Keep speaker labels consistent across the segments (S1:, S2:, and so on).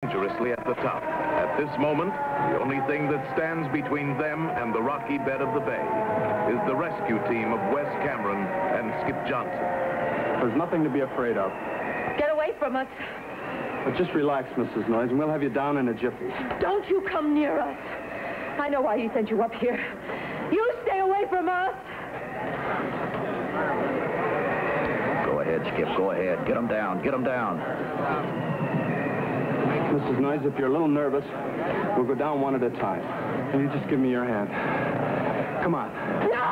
S1: dangerously at the top. At this moment, the only thing that stands between them and the rocky bed of the bay is the rescue team of Wes Cameron and Skip Johnson.
S2: There's nothing to be afraid of.
S3: Get away from us.
S2: But just relax, Mrs. Noyes, and we'll have you down in a jiffy.
S3: Don't you come near us. I know why he sent you up here. You stay away from us.
S4: Go ahead, Skip, go ahead. Get them down, get them down.
S2: Mrs. Noyes, if you're a little nervous, we'll go down one at a time. And you just give me your hand. Come on.
S3: No!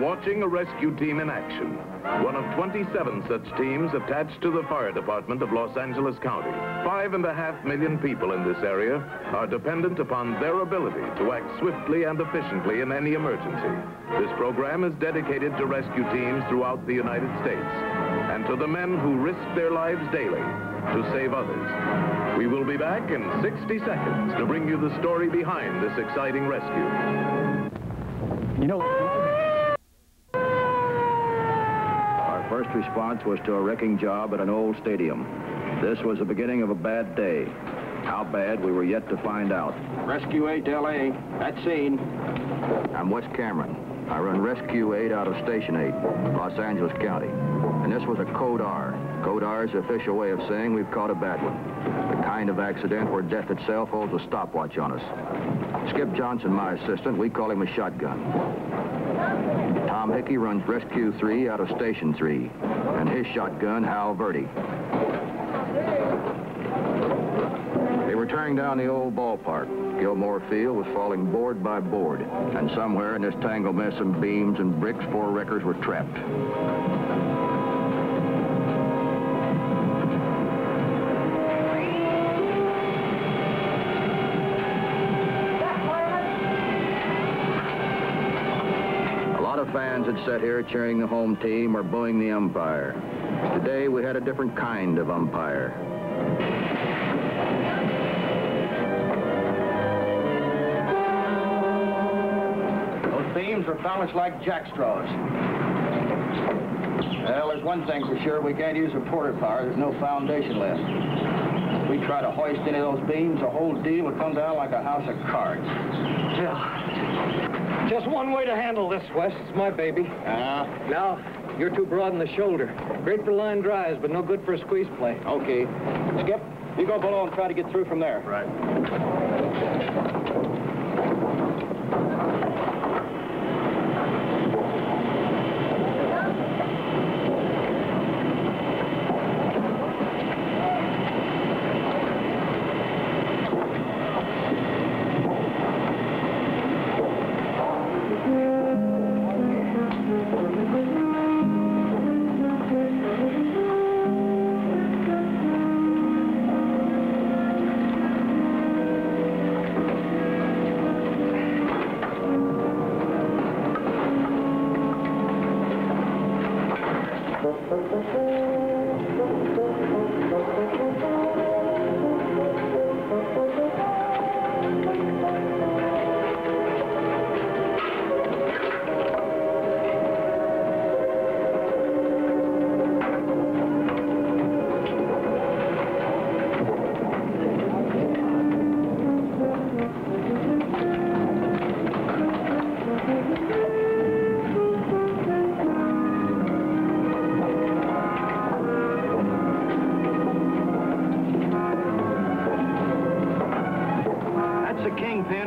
S1: Watching a rescue team in action. One of 27 such teams attached to the fire department of Los Angeles County. 5.5 million people in this area are dependent upon their ability to act swiftly and efficiently in any emergency. This program is dedicated to rescue teams throughout the United States and to the men who risk their lives daily to save others. We will be back in 60 seconds to bring you the story behind this exciting rescue.
S2: You know...
S4: First response was to a wrecking job at an old stadium. This was the beginning of a bad day. How bad, we were yet to find out.
S5: Rescue 8 to L.A. That scene.
S4: I'm Wes Cameron. I run Rescue 8 out of Station 8, Los Angeles County. And this was a Code R. Code R is the official way of saying we've caught a bad one. The kind of accident where death itself holds a stopwatch on us. Skip Johnson, my assistant, we call him a shotgun. Tom Hickey runs Rescue 3 out of Station 3, and his shotgun, Hal Verdi. They were tearing down the old ballpark. Gilmore Field was falling board by board, and somewhere in this tangled mess of beams and bricks, 4 wreckers were trapped. Fans had sat here cheering the home team or booing the umpire. Today we had a different kind of umpire.
S5: Those beams are balanced like jackstraws. Well, there's one thing for sure. We can't use a porter power. There's no foundation left. If we try to hoist any of those beams, the whole deal will come down like a house of cards.
S6: Yeah. Just one way to handle this, Wes. It's my baby. Now, you're too broad in the shoulder. Great for line drives, but no good for a squeeze play.
S5: Okay. Skip, you go below and try to get through from there.
S2: Right.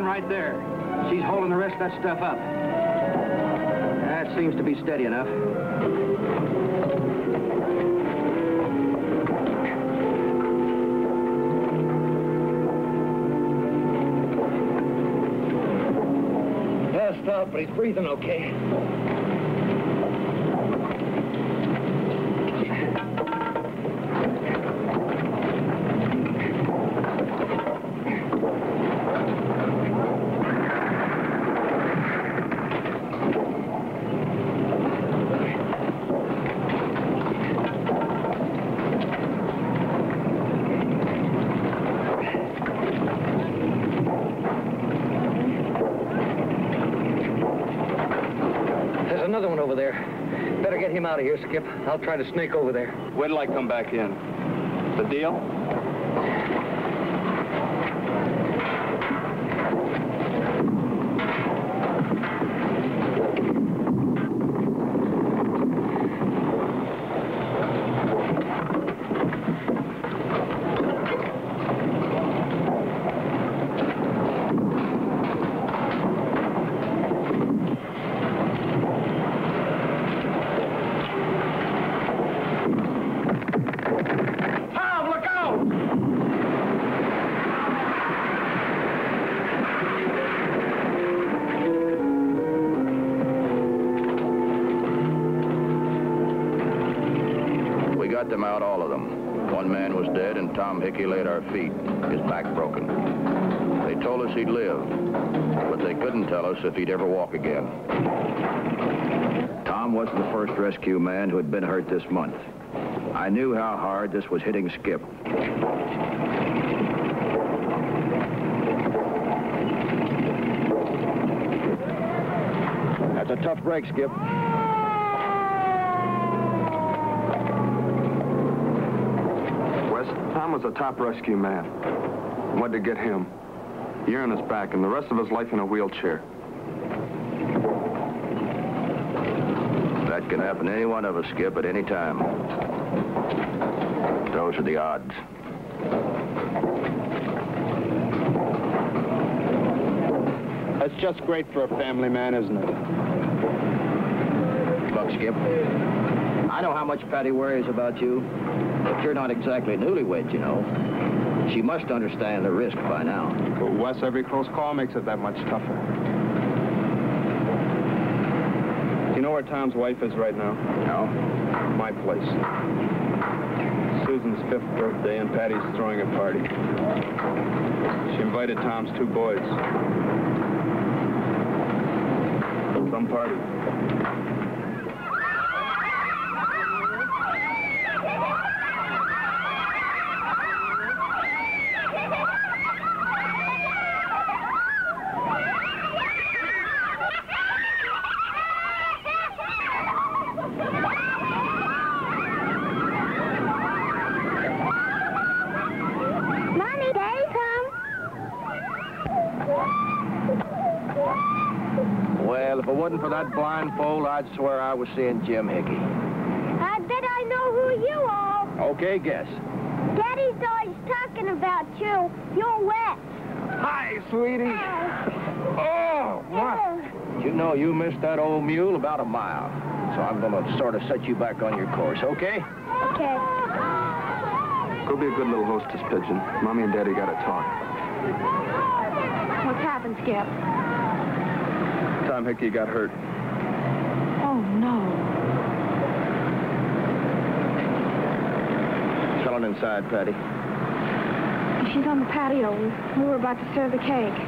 S5: Right there. She's holding the rest of that stuff up. That seems to be steady enough.
S6: Passed out, but he's breathing okay. better get him out of here, Skip. I'll try to snake over there.
S2: Wait till I come back in. The deal?
S4: Got them out, all of them. One man was dead, and Tom Hickey lay at our feet, his back broken. They told us he'd live, but they couldn't tell us if he'd ever walk again. Tom wasn't the first rescue man who had been hurt this month. I knew how hard this was hitting Skip. That's a tough break, Skip.
S2: Tom was a top rescue man. What to get him? A year on his back and the rest of his life in a wheelchair.
S4: That can happen to any one of us, Skip, at any time. Those are the odds.
S2: That's just great for a family man, isn't it?
S4: Look, Skip, I know how much Patty worries about you. But you're not exactly a newlywed, you know. She must understand the risk by now.
S2: But Wes, every close call makes it that much tougher. Do you know where Tom's wife is right now?
S4: No?
S2: My place. Susan's 5th birthday, and Patty's throwing a party. She invited Tom's 2 boys. Some party.
S4: Well, if it wasn't for that blindfold, I'd swear I was seeing Jim Hickey.
S7: I bet I know who you are.
S4: Okay, guess.
S7: Daddy's always talking about you. You're Wes.
S4: Hi, sweetie. Oh, what? You know you missed that old mule about a mile. So I'm going to sort of set you back on your course, okay?
S7: Okay.
S2: Go be a good little hostess, Pigeon. Mommy and Daddy gotta talk.
S3: What's happened, Skip?
S2: Tom Hickey got hurt.
S3: Oh, no.
S4: Tell him inside, Patty.
S3: She's on the patio. We were about to serve the cake.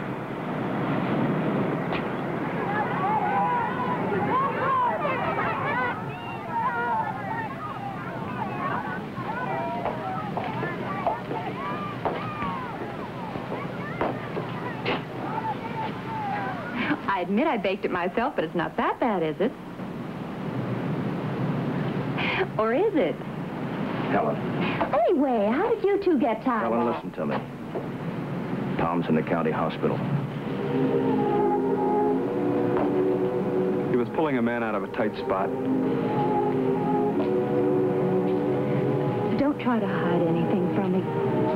S8: I admit I baked it myself, but it's not that bad, is it? Or is it?
S4: Helen.
S7: Anyway, how did you two get time
S4: Helen,
S7: off?
S4: listen to me. Tom's in the county hospital.
S2: He was pulling a man out of a tight spot.
S8: Don't try to hide anything from me.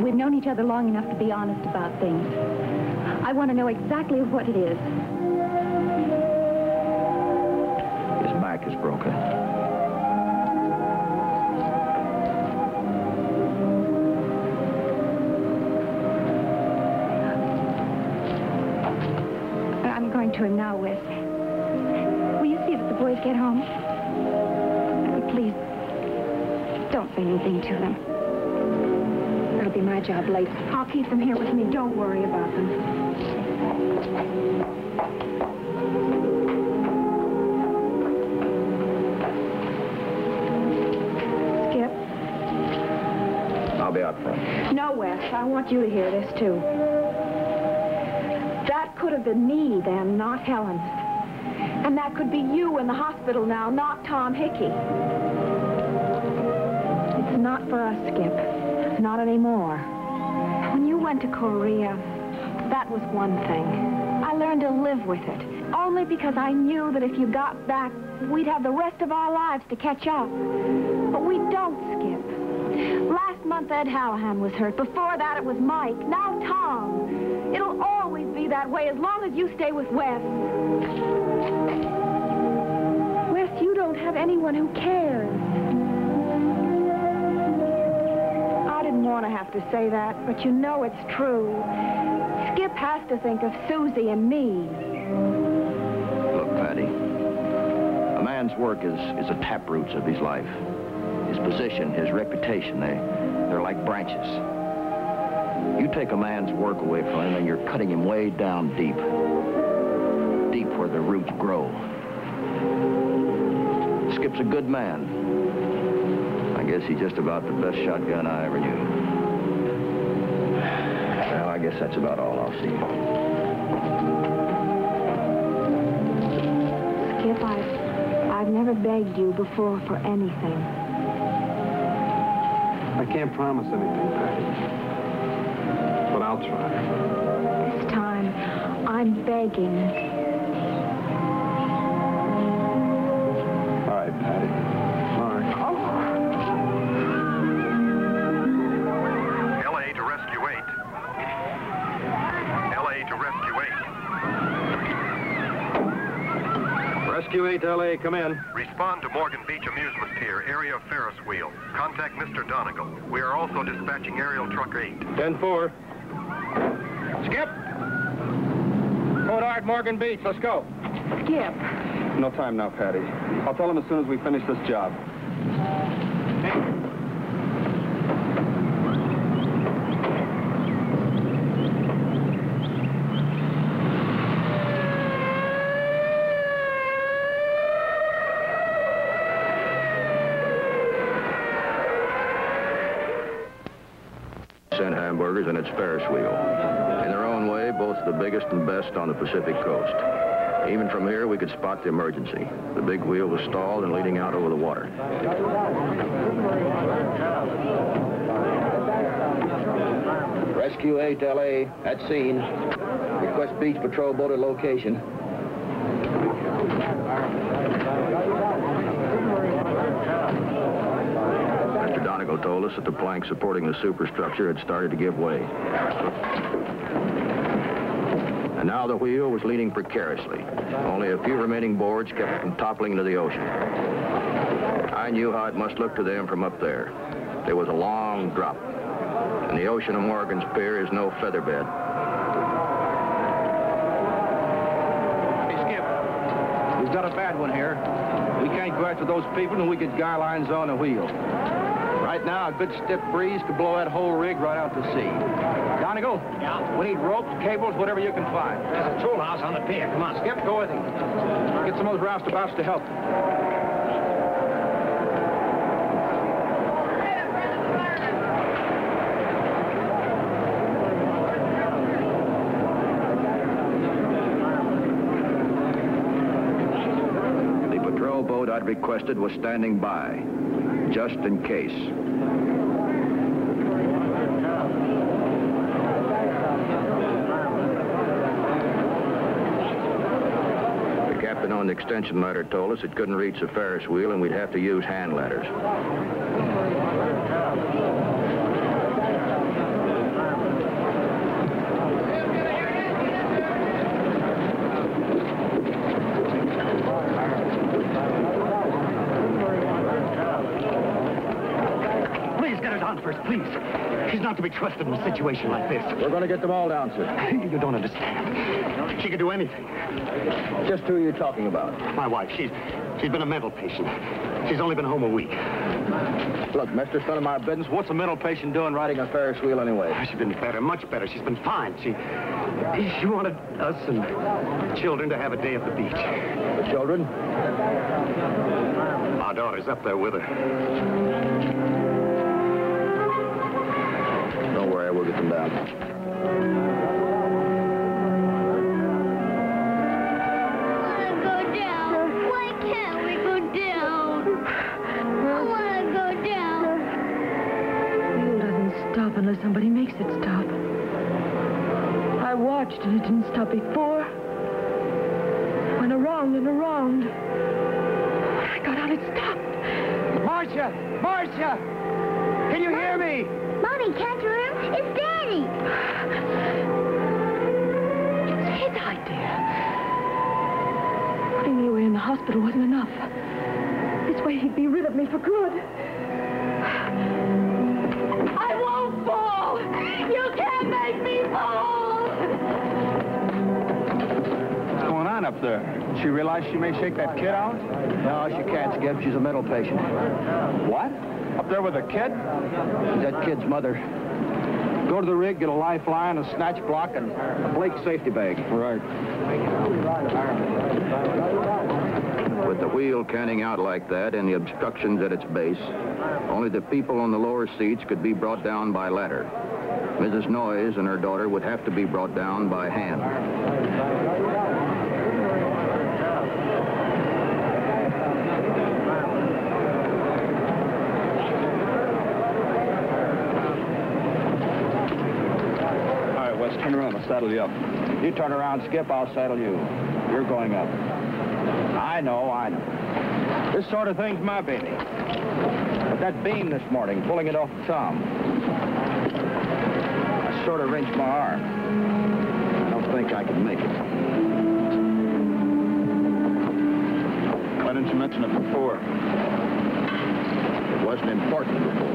S8: We've known each other long enough to be honest about things. I want to know exactly what it is.
S4: His back is broken.
S8: I'm going to him now, Wes. Will you see that the boys get home? Please, don't say anything to them. It'll be my job later.
S3: I'll keep them here with me. Don't worry about them. Skip?
S4: I'll be out front.
S3: No, Wes. I want you to hear this, too. That could have been me then, not Helen. And that could be you in the hospital now, not Tom Hickey. It's not for us, Skip. Not anymore. When you went to Korea, that was one thing. I learned to live with it. Only because I knew that if you got back, we'd have the rest of our lives to catch up. But we don't, Skip. Last month, Ed Hallahan was hurt. Before that, it was Mike. Now, Tom. It'll always be that way as long as you stay with Wes. Wes, you don't have anyone who cares. I didn't want to have to say that, but you know it's true. Skip has to think of Susie and me.
S4: Look, Patty, a man's work is the taproots of his life. His position, his reputation, they're like branches. You take a man's work away from him and you're cutting him way down deep. Deep where the roots grow. Skip's a good man. I guess he's just about the best shotgun I ever knew. Well, I guess that's about all I'll see.
S3: Skip, I've never begged you before for anything.
S2: I can't promise anything, Patty. But I'll try.
S3: This time, I'm begging.
S2: All right, Patty. All right.
S9: LA to Rescue 8. LA to Rescue 8.
S6: Rescue 8, LA, come in.
S9: Respond to Morgan Beach Amusement Pier, area of Ferris wheel. Contact Mr. Donegal. We are also dispatching aerial truck 8.
S6: 10-4. Skip! Code Art, Morgan Beach, let's go.
S3: Skip.
S2: No time now, Patty. I'll tell him as soon as we finish this job.
S4: Cent hamburgers and its Ferris wheel. In their own way, both the biggest and best on the Pacific coast. Even from here, we could spot the emergency. The big wheel was stalled and leading out over the water.
S5: Rescue 8, LA, at scene. Request beach patrol boat at location.
S4: Mr. Donegal told us that the plank supporting the superstructure had started to give way. And now the wheel was leaning precariously. Only a few remaining boards kept it from toppling into the ocean. I knew how it must look to them from up there. There was a long drop, and the ocean of Morgan's Pier is no feather bed.
S5: Hey, Skip, we've got a bad one here. We can't go after those people until we get guy lines on the wheel. Right now, a good stiff breeze could blow that whole rig right out to sea. Donegal? Yeah? We need ropes, cables, whatever you can find.
S6: There's a tool house on the pier. Come on,
S5: Skip, go with him. Get some of those roustabouts to help.
S4: The patrol boat I'd requested was standing by, just in case. The captain on the extension ladder told us it couldn't reach the Ferris wheel and we'd have to use hand ladders.
S6: Please get her down first, please. She's not to be trusted in a situation like this.
S5: We're going to get them all down, sir.
S6: You don't understand. She could do anything.
S5: Just who are you talking about?
S6: My wife, she's been a mental patient. She's only been home a week.
S5: Look, mister, it's none of my business. What's a mental patient doing riding a Ferris wheel anyway?
S6: She's been better, much better. She's been fine. She wanted us and the children to have a day at the beach.
S5: The children?
S6: Our daughter's up there with her.
S5: Don't worry, we'll get them down.
S7: Go down.
S10: stop. I watched and it didn't stop before. It went around and around. When I got out, it stopped.
S5: Marcia! Marcia! Can you hear me?
S7: Mommy, can't you hear him? It's Daddy.
S10: It's his idea. Putting me away in the hospital wasn't enough. This way he'd be rid of me for good. I won't fall! You can't make me fall!
S2: What's going on up there? Did she realize she may shake that kid out?
S5: No, she can't, Skip. She's a mental patient.
S2: What? Up there with a kid?
S5: She's that kid's mother. Go to the rig, get a lifeline, a snatch block, and a Blake safety bag.
S2: Right.
S4: With the wheel canting out like that and the obstructions at its base, only the people on the lower seats could be brought down by ladder. Mrs. Noyes and her daughter would have to be brought down by hand.
S2: All right, Wes, turn around. I'll saddle you up.
S5: You turn around, Skip, I'll saddle you. You're going up. I know. This sort of thing's my baby. But that beam this morning, pulling it off the thumb, I sort of wrenched my arm. I don't think I can make it.
S2: Why didn't you mention it before?
S4: It wasn't important before.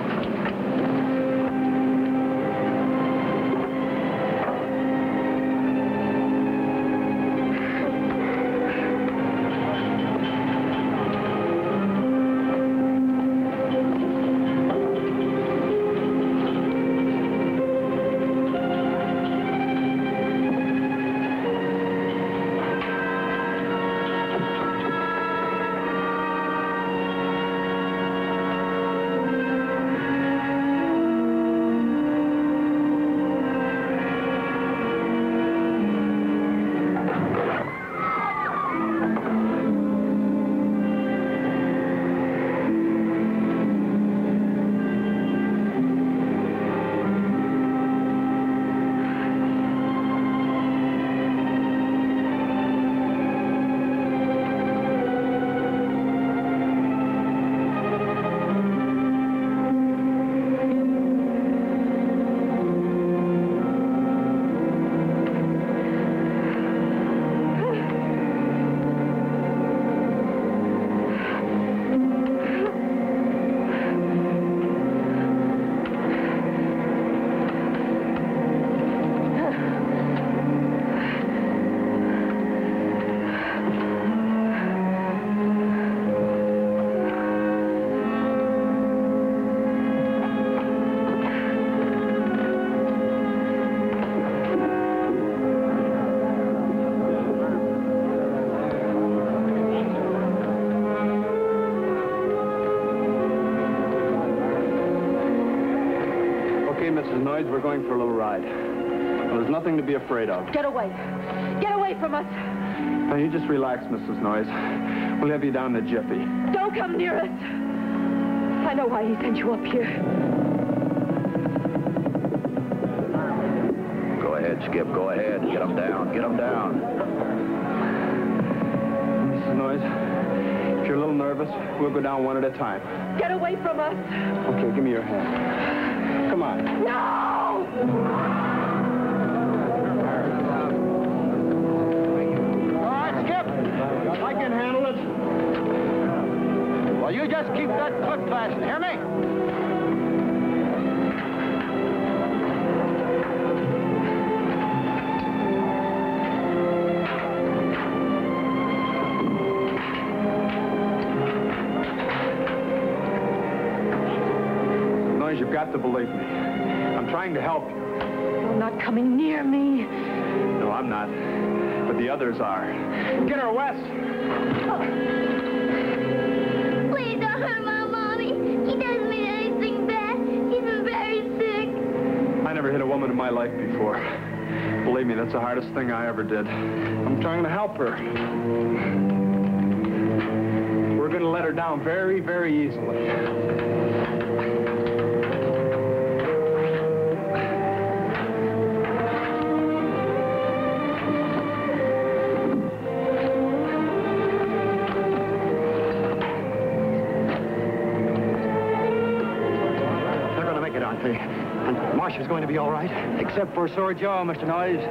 S2: Mrs. Noyes, we're going for a little ride. Well, there's nothing to be afraid of.
S10: Get away. Get away from us.
S2: Now, you just relax, Mrs. Noyes. We'll have you down in a jiffy.
S10: Don't come near us. I know why he sent you up here.
S4: Go ahead, Skip. Go ahead. Get them down. Get them down.
S2: Mrs. Noyes, if you're a little nervous, we'll go down one at a time.
S10: Get away from us.
S2: Okay, give me your hand. Come on.
S10: No!
S5: All right, Skip. I can handle it. Well, you just keep that foot fastened, hear me?
S2: You've got to believe me. I'm trying to help you.
S10: You're not coming near me.
S2: No, I'm not. But the others are. Get her, Wes!
S7: Please don't hurt my mommy. He doesn't mean anything bad. He's been very sick.
S2: I never hit a woman in my life before. Believe me, that's the hardest thing I ever did. I'm trying to help her. We're going to let her down very, very easily.
S6: Marcia's going to be all right.
S5: Except for a sore jaw, Mr. Noyes.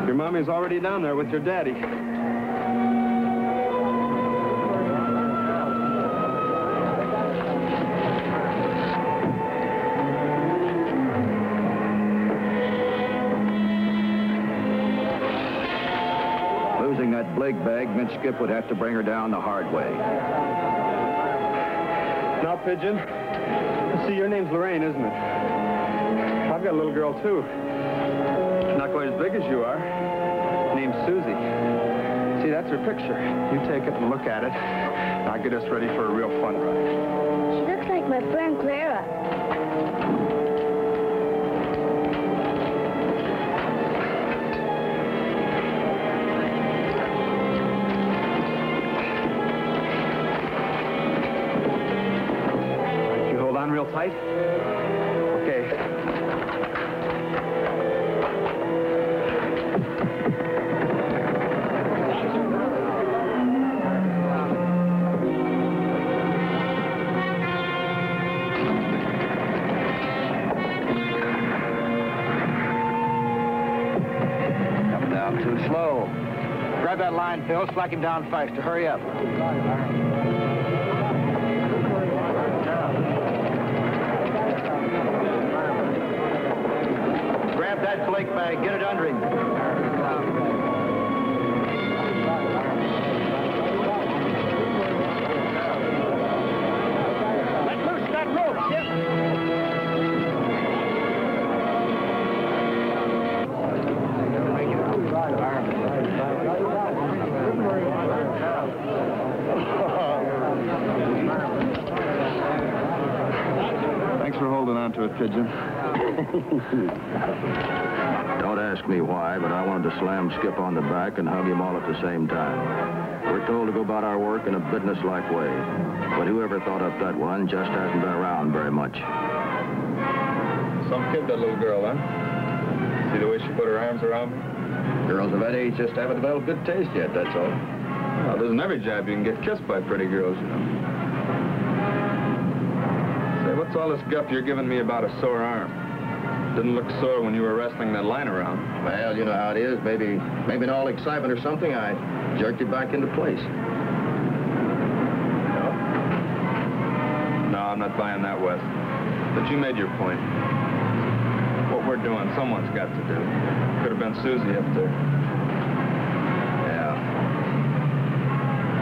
S2: Mommy's already down there with your daddy.
S4: Losing that Blake bag meant Skip would have to bring her down the hard way.
S2: Now, Pigeon, see, your name's Lorraine, isn't it? I've got a little girl, too. Not quite as big as you are. Named Susie. See, that's her picture. You take it and look at it. Now get us ready for a real fun ride.
S7: She looks like my friend Clara.
S2: You hold on real tight. Okay.
S5: Too slow. Grab that line, Phil. Slack him down faster. Hurry up. Grab that Blake bag. Get it under him. Let loose that rope, Skip.
S2: Thanks for holding on to it, Pigeon.
S4: Don't ask me why, but I wanted to slam Skip on the back and hug him all at the same time. We're told to go about our work in a businesslike way. But whoever thought up that one just hasn't been around very much.
S2: Some kid, that little girl, huh? See the way she put her arms around me?
S4: Girls of that age just haven't developed good taste yet, that's all.
S2: Well, it isn't every job you can get kissed by pretty girls, you know. Say, what's all this guff you're giving me about a sore arm? Didn't look sore when you were wrestling that line around.
S4: Well, you know how it is. Maybe in all excitement or something, I jerked it back into place.
S2: No, I'm not buying that, Wes. But you made your point. What we're doing, someone's got to do. Could have been Susie up there.
S4: Yeah.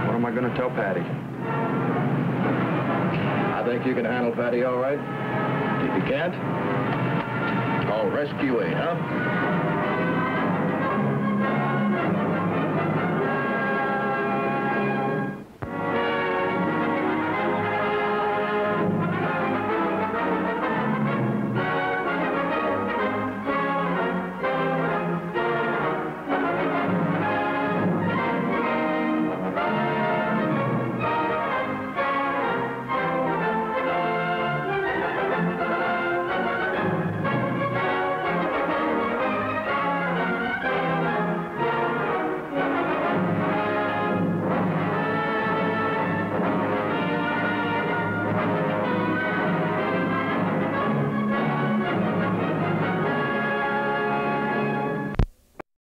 S2: What am I going to tell Patty?
S4: I think you can handle Patty all right. If you can't, call Rescue 8, huh?